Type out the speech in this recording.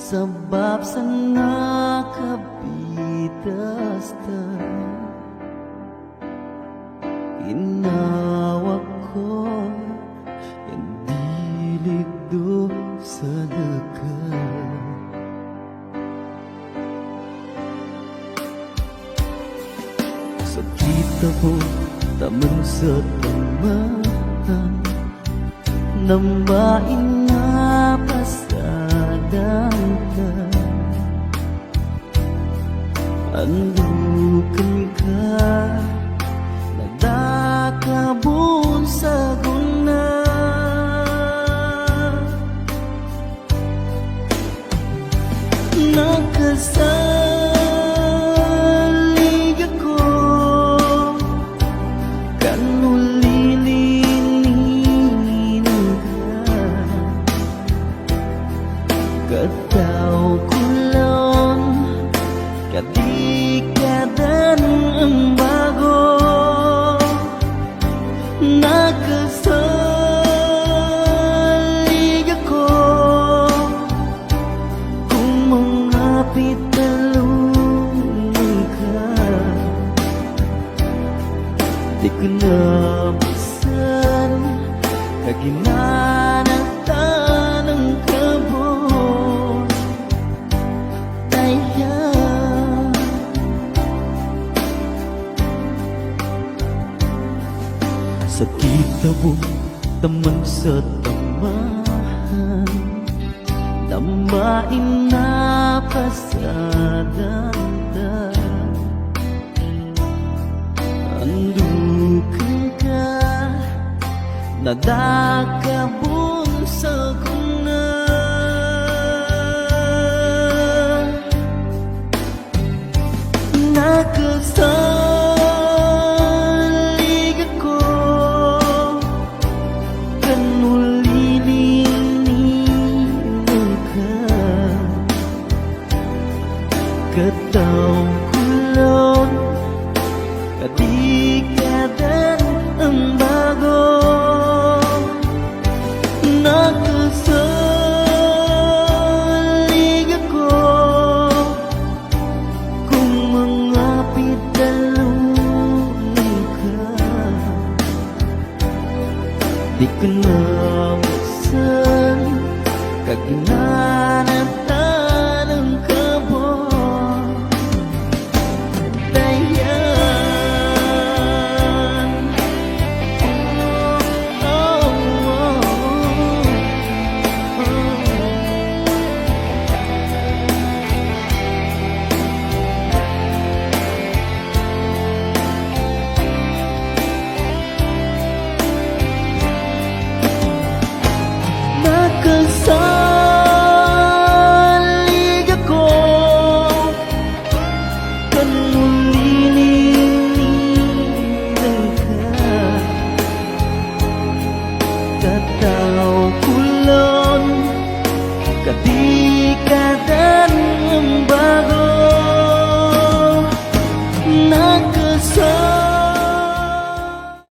Sabab sa nakabitas ta, inawak ko hindi ligdo sa dagat. Sakit ako taman sa tamahan, nambain na pasadang ka. Andukan ka, nadakabon sa guna. Nagkasalig ako, kanulilinin ka. Kataw kulon, kadikadan ang bago. Nagkasalig ako, kung mangapit talungan ka. Di ko na masan, kaginanatan ang kabon. Sakit ako taman sa tamahan, nambain na pasadang ta. Andukan ka, nadakabon sa guna. Nagkasalig ako, kanulilinin ka. Kataw kulon, kadikadan ang bago. Nagkasalig ako, kung mangapit talungan ka. Di ko na masan, kagina